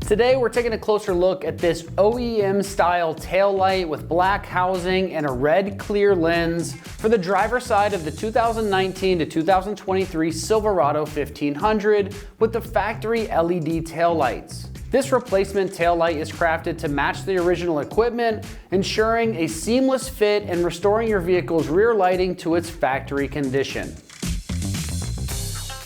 Today we're taking a closer look at this OEM style taillight with black housing and a red clear lens for the driver's side of the 2019 to 2023 Silverado 1500 with the factory LED taillights. This replacement taillight is crafted to match the original equipment, ensuring a seamless fit and restoring your vehicle's rear lighting to its factory condition.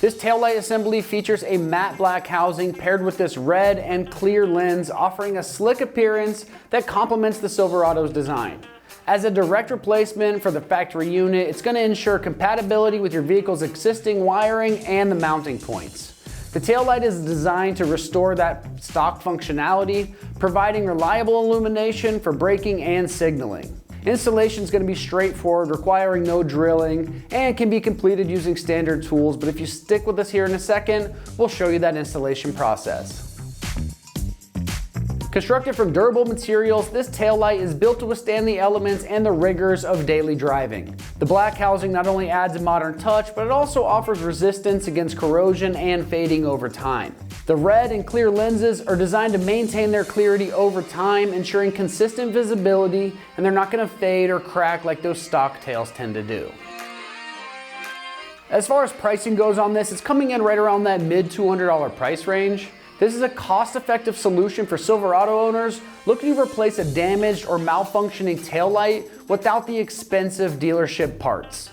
This taillight assembly features a matte black housing paired with this red and clear lens, offering a slick appearance that complements the Silverado's design. As a direct replacement for the factory unit, it's going to ensure compatibility with your vehicle's existing wiring and the mounting points. The taillight is designed to restore that stock functionality, providing reliable illumination for braking and signaling. Installation is going to be straightforward, requiring no drilling, and can be completed using standard tools, but if you stick with us here in a second, we'll show you that installation process. Constructed from durable materials, this taillight is built to withstand the elements and the rigors of daily driving. The black housing not only adds a modern touch, but it also offers resistance against corrosion and fading over time. The red and clear lenses are designed to maintain their clarity over time, ensuring consistent visibility, and they're not going to fade or crack like those stock tails tend to do. As far as pricing goes on this, it's coming in right around that mid $200 price range. This is a cost-effective solution for Silverado owners looking to replace a damaged or malfunctioning taillight without the expensive dealership parts.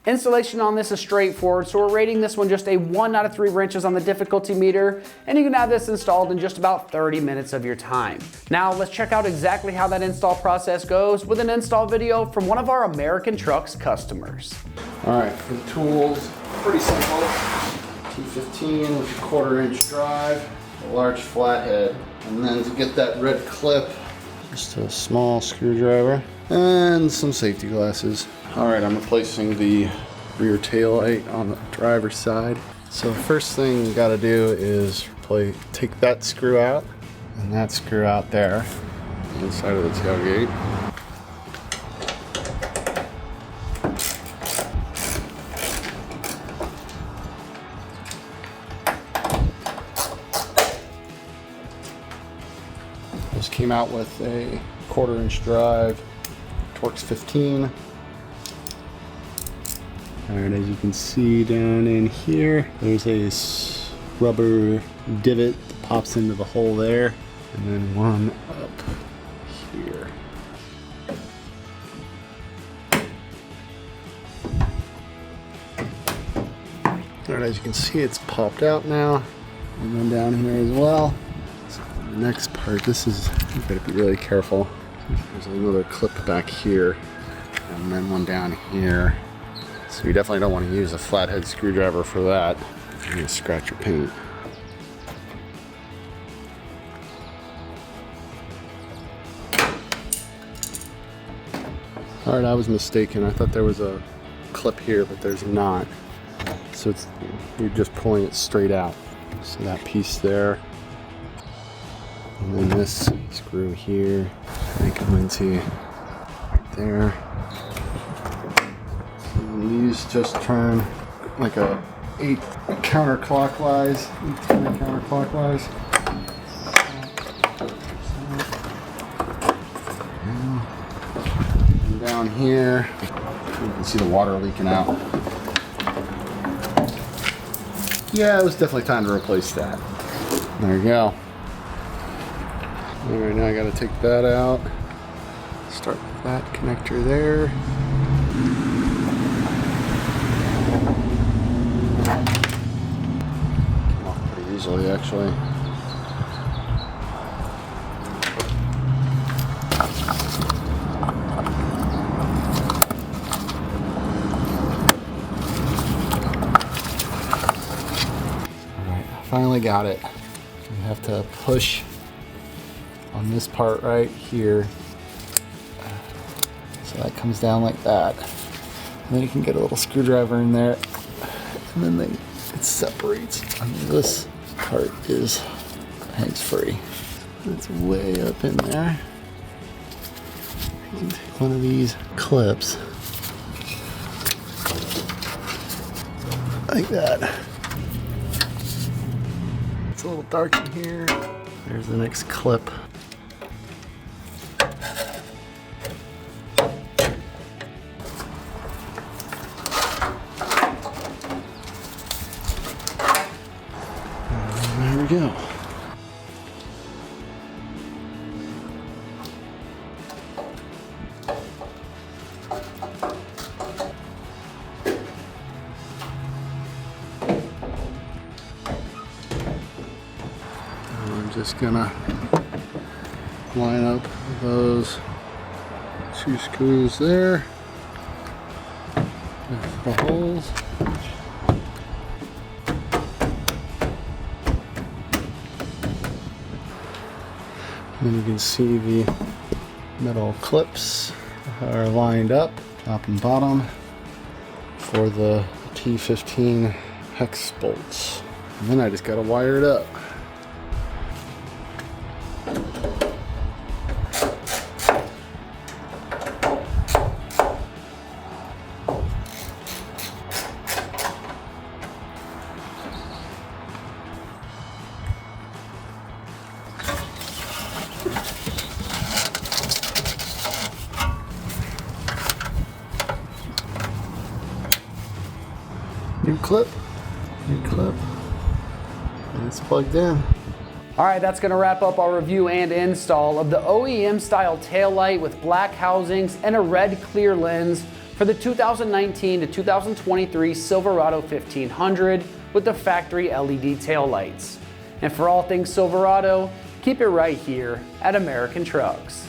Installation on this is straightforward, so we're rating this one just a 1 out of 3 wrenches on the difficulty meter, and you can have this installed in just about 30 minutes of your time. Now let's check out exactly how that install process goes with an install video from one of our AmericanTrucks customers. All right, for the tools, pretty simple. T15 with a 1/4 inch drive, a large flathead, and then to get that red clip, just a small screwdriver and some safety glasses. All right, I'm replacing the rear tail light on the driver's side. So first thing you gotta do is take that screw out and that screw out there, inside of the tailgate. This came out with a 1/4 inch drive, Torx 15. All right, as you can see down in here, there's a rubber divot that pops into the hole there, and then one up here. All right, as you can see, it's popped out now, and then down here as well. So the next part, you gotta be really careful. There's another clip back here, and then one down here. So you definitely don't want to use a flathead screwdriver for that. You're going to scratch your paint. Alright, I was mistaken. I thought there was a clip here, but there's not. So you're just pulling it straight out. So that piece there. And then this screw here. They come into right there. These just turn like a 8 counterclockwise, 10 counterclockwise. And down here, you can see the water leaking out. Yeah, it was definitely time to replace that. There you go. All right, now I got to take that out. Start with that connector there. Easily, actually. Alright, finally got it. You have to push on this part right here. So that comes down like that. And then you can get a little screwdriver in there. And then it separates. And this part hangs free. It's way up in there. You can take one of these clips like that. It's a little dark in here. There's the next clip. And there we go. I'm just gonna line up those 2 screws there with the holes. And then you can see the metal clips are lined up, top and bottom, for the T15 hex bolts. And then I just gotta wire it up. New clip, and it's plugged in. All right, that's gonna wrap up our review and install of the OEM style taillight with black housings and a red clear lens for the 2019 to 2023 Silverado 1500 with the factory LED taillights. And for all things Silverado, keep it right here at American Trucks.